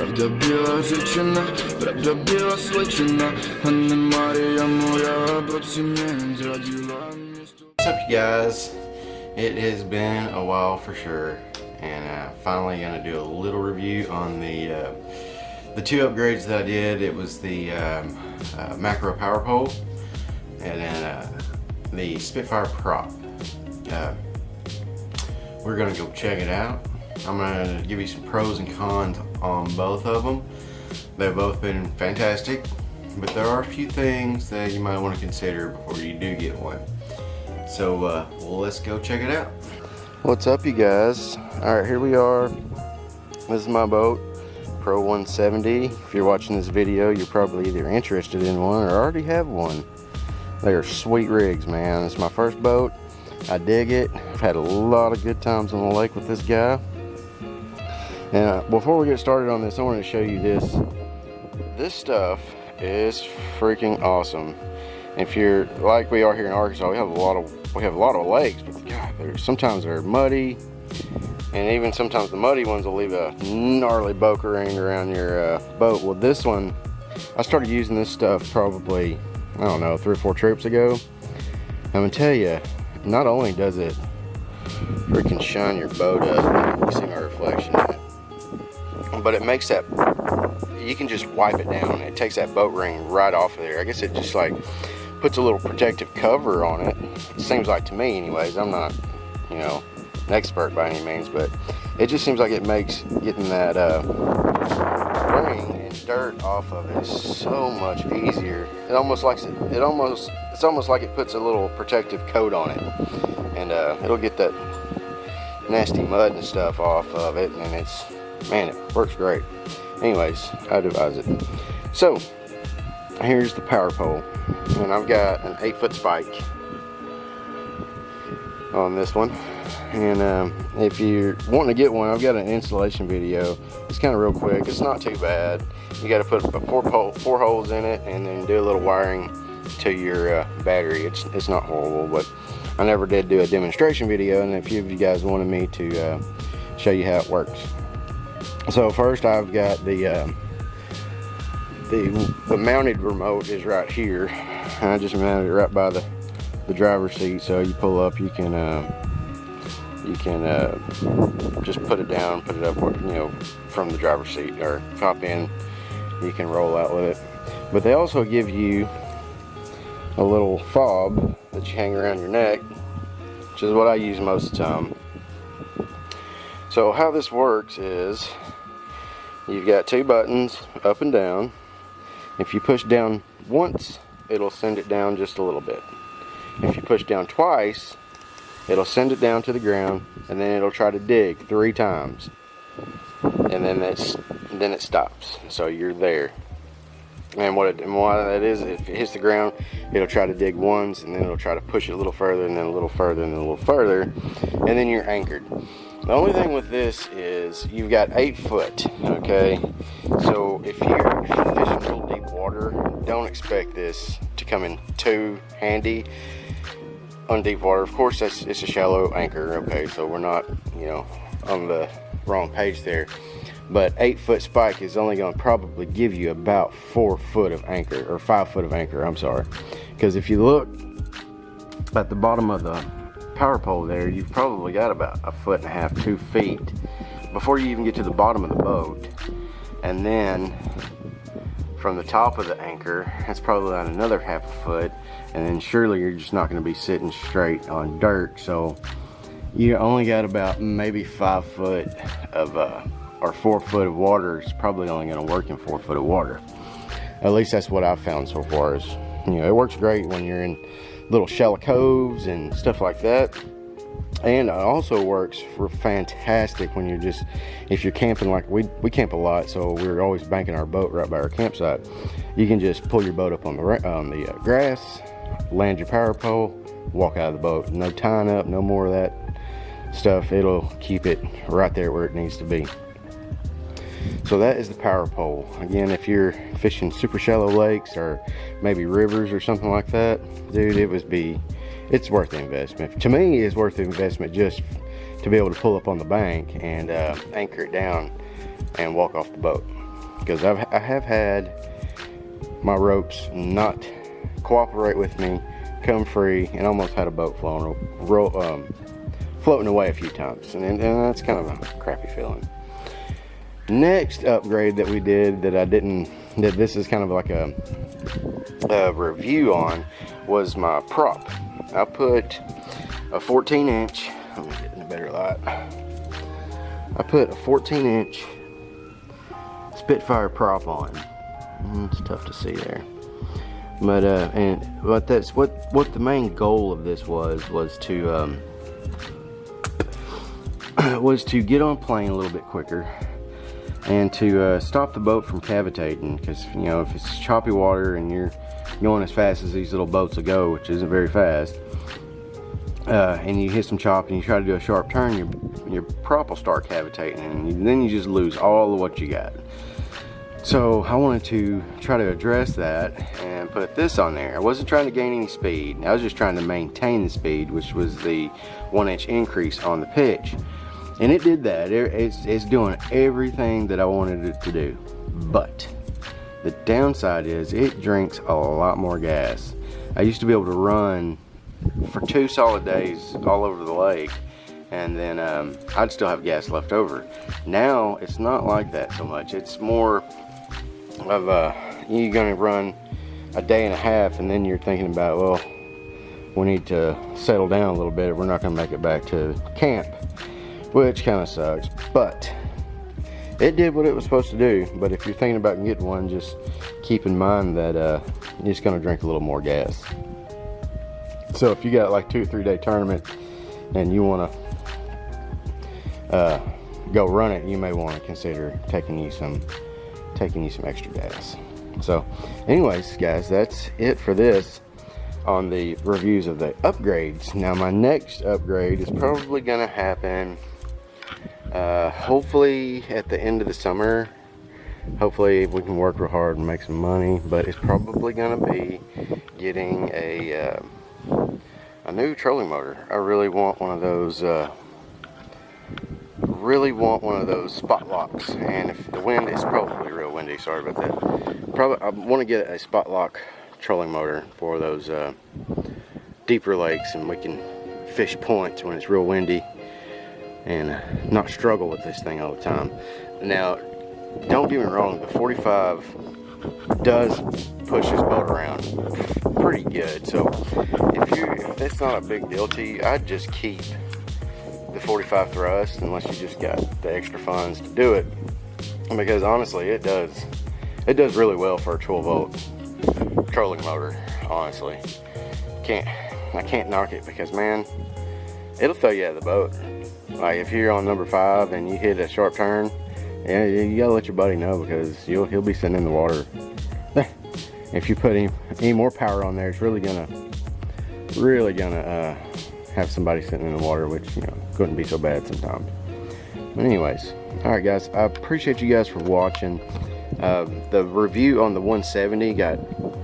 Prawda biała życzena, prawda biała słeczena, Anna Maria moja, proci mnie zdradziła. What's up, you guys? It has been a while for sure, and finally going to do a little review on the two upgrades that I did. It was the macro power pole and then the Spitfire prop. We're going to go check it out. I'm going to give you some pros and cons on both of them. They've both been fantastic, but there are a few things that you might want to consider before you do get one. So let's go check it out. What's up, you guys? Alright, here we are. This is my boat, Pro170. If you're watching this video, you're probably either interested in one or already have one. They are sweet rigs, man. It's my first boat. I dig it. I've had a lot of good times on the lake with this guy. And before we get started on this, I want to show you this. This stuff is freaking awesome. If you're like we are here in Arkansas, we have a lot of lakes, but God, sometimes they're muddy, and even sometimes the muddy ones will leave a gnarly boca ring around your boat. Well, this one, I started using this stuff probably, I don't know, 3 or 4 trips ago. I'm gonna tell you, not only does it freaking shine your boat up, you see my reflection in it, but it makes that, you can just wipe it down. It takes that boat ring right off of there. I guess it just like puts a little protective cover on it. It seems like to me anyways. I'm not, you know, an expert by any means, but it just seems like it makes getting that ring and dirt off of it so much easier. It's almost like it puts a little protective coat on it, and it'll get that nasty mud and stuff off of it, and it's, man, it works great. Anyways, I advise it. So here's the power pole, and I've got an 8-foot spike on this one. And if you're wanting to get one, I've got an installation video. It's kind of real quick. It's not too bad. You got to put 4 holes in it, and then do a little wiring to your battery. It's not horrible, but I never did do a demonstration video, and a few of you guys wanted me to show you how it works. So first, I've got the mounted remote is right here. I just mounted it right by the driver's seat, so you pull up, you can just put it down, put it up, you know, from the driver's seat, or hop in, you can roll out with it. But they also give you a little fob that you hang around your neck, which is what I use most of the time. So how this works is, you've got 2 buttons, up and down. If you push down once, it'll send it down just a little bit. If you push down twice, it'll send it down to the ground, and then it'll try to dig 3 times. And then it stops. So you're there. And why that is, if it hits the ground, it'll try to dig once, and then it'll try to push it a little further, and then a little further, and then a little further, and then you're anchored. The only thing with this is you've got 8 foot, okay? So if you're fishing real deep water, don't expect this to come in too handy on deep water. Of course, it's a shallow anchor, okay? So we're not, you know, on the wrong page there. But 8-foot spike is only going to probably give you about 4 foot of anchor, or 5 foot of anchor, I'm sorry. Because if you look at the bottom of the power pole there, you've probably got about 1.5 feet, 2 feet before you even get to the bottom of the boat. And then from the top of the anchor, that's probably about another 1/2 foot, and then surely you're just not going to be sitting straight on dirt. So you only got about maybe 5 foot of or 4 foot of water. It's probably only going to work in 4 foot of water. At least that's what I've found so far. Is, you know, it works great when you're in little shallow coves and stuff like that, and it also works for fantastic when you're just, if you're camping, like we camp a lot, so we're always banking our boat right by our campsite. You can just pull your boat up on the grass, land your power pole, walk out of the boat. No tying up, no more of that stuff. It'll keep it right there where it needs to be. So that is the power pole. Again, if you're fishing super shallow lakes or maybe rivers or something like that, dude, it's worth the investment. To me, it's worth the investment just to be able to pull up on the bank and anchor it down and walk off the boat. because I have had my ropes not cooperate with me, come free, and almost had a boat floating away a few times, and that's kind of a crappy feeling. Next upgrade that we did that this is kind of like a review on, was my prop. I put a 14-inch, let me get in a better light. I put a 14-inch Spitfire prop on. It's tough to see there, but that's what the main goal of this was to get on plane a little bit quicker, and to stop the boat from cavitating, because you know, if it's choppy water and you're going as fast as these little boats will go, which isn't very fast, and you hit some chop and you try to do a sharp turn, your prop will start cavitating, and then you just lose all of what you got. So I wanted to try to address that and put this on there. I wasn't trying to gain any speed. I was just trying to maintain the speed, which was the 1-inch increase on the pitch. And it did that. It's doing everything that I wanted it to do. But the downside is it drinks a lot more gas. I used to be able to run for 2 solid days all over the lake, and then I'd still have gas left over. Now it's not like that so much. It's more of you're gonna run a day and a half, and then you're thinking about, well, we need to settle down a little bit. We're not gonna make it back to camp, which kind of sucks, but it did what it was supposed to do. But if you're thinking about getting one, just keep in mind that it's gonna drink a little more gas. So if you got like 2 or 3 day tournament and you want to go run it, you may want to consider taking you some extra gas. So anyways, guys, that's it for this on the reviews of the upgrades. Now my next upgrade is probably gonna happen hopefully at the end of the summer. Hopefully we can work real hard and make some money, but it's probably gonna be getting a new trolling motor. I really want one of those spot locks, and if the wind is probably real windy, sorry about that. I want to get a spot lock trolling motor for those deeper lakes, and we can fish points when it's real windy and not struggle with this thing all the time. Now, don't get me wrong, the 45 does push this boat around pretty good, so if that's not a big deal to you, I'd just keep the 45 thrust, unless you just got the extra funds to do it, because honestly it does really well for a 12-volt trolling motor. Honestly, I can't knock it, because man, it'll throw you out of the boat. Like if you're on number 5 and you hit a sharp turn, yeah, you gotta let your buddy know, because he'll be sitting in the water. If you put any more power on there, it's really gonna have somebody sitting in the water, which, you know, couldn't be so bad sometimes. But anyways, all right guys, I appreciate you guys for watching. The review on the 170 got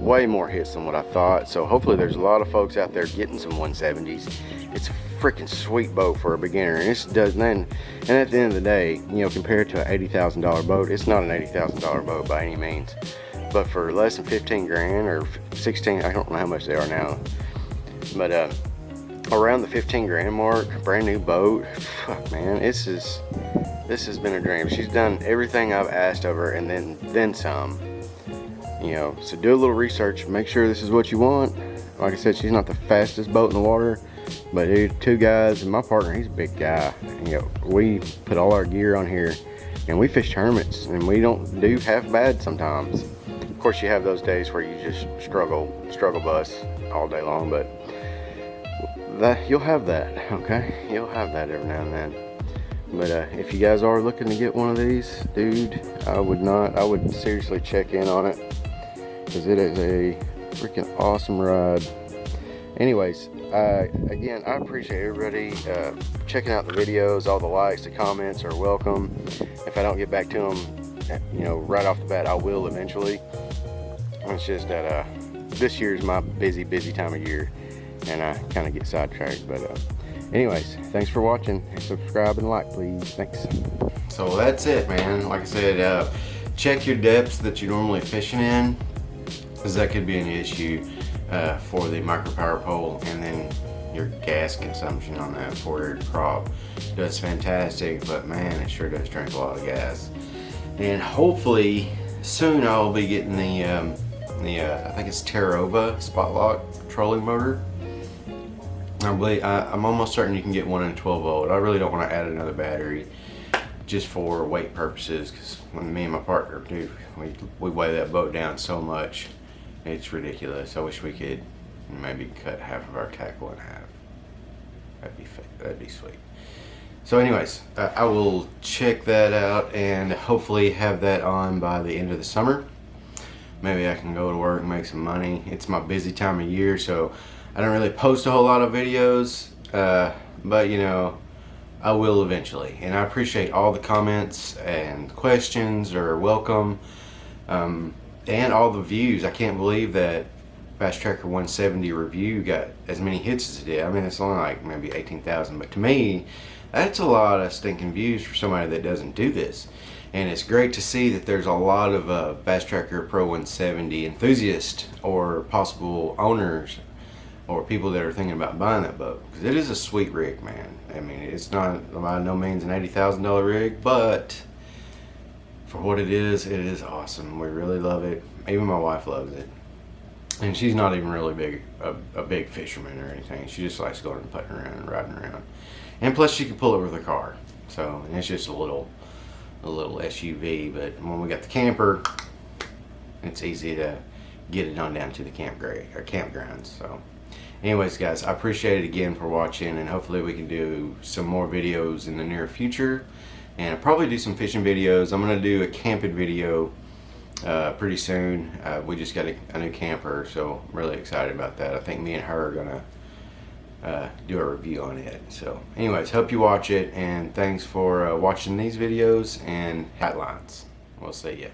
way more hits than what I thought, so hopefully there's a lot of folks out there getting some 170s. It's a freaking sweet boat for a beginner, and at the end of the day, you know, compared to an $80,000 boat, it's not an $80,000 boat by any means. But for less than 15 grand or 16, I don't know how much they are now, but around the 15 grand mark, brand new boat, fuck man, this has been a dream. She's done everything I've asked of her, and then some, you know. So do a little research, make sure this is what you want. Like I said, she's not the fastest boat in the water, but dude, 2 guys, and my partner, he's a big guy, and, you know, we put all our gear on here and we fish tournaments, and we don't do half bad sometimes. Of course, you have those days where you just struggle bus all day long, but you'll have that, okay? You'll have that every now and then. But if you guys are looking to get one of these, dude, I would seriously check in on it, because it is a freaking awesome ride. Anyways, again, I appreciate everybody checking out the videos. All the likes, the comments are welcome. If I don't get back to them, you know, right off the bat, I will eventually. It's just that this year is my busy time of year, and I kind of get sidetracked. But anyways, thanks for watching. Subscribe and like, please. Thanks. So that's it, man. Like I said, check your depths that you're normally fishing in, because that could be an issue for the micro power pole, and then your gas consumption on that 4-eared prop does fantastic, but man, it sure does drink a lot of gas. And hopefully soon I'll be getting the I think it's Terrova spot lock trolling motor. I'm almost certain you can get one in 12 volt. I really don't want to add another battery just for weight purposes, because when me and my partner do, we weigh that boat down so much, it's ridiculous. I wish we could maybe cut half of our tackle in half. That'd be sweet. So anyways, I will check that out and hopefully have that on by the end of the summer. Maybe I can go to work and make some money. It's my busy time of year, so I don't really post a whole lot of videos, but you know, I will eventually. And I appreciate all the comments and questions are welcome, and all the views. I can't believe that Bass Tracker 170 review got as many hits as it did. I mean, it's only like maybe 18,000, but to me, that's a lot of stinking views for somebody that doesn't do this. And it's great to see that there's a lot of Bass Tracker Pro 170 enthusiasts or possible owners or people that are thinking about buying that boat, because it is a sweet rig, man. I mean, it's not by no means an $80,000 rig, but for what it is awesome. We really love it. Even my wife loves it, and she's not even really a big fisherman or anything. She just likes going and putting around and riding around, and plus she can pull it with her car. So and it's just a little SUV, but when we got the camper, it's easy to get it on down to the campgrounds. So anyways, guys, I appreciate it again for watching, and hopefully we can do some more videos in the near future, and I'll probably do some fishing videos. I'm gonna do a camping video pretty soon. We just got a new camper, so I'm really excited about that. I think me and her are gonna do a review on it. So anyways, hope you watch it, and thanks for watching these videos and Hatlines. We'll see ya.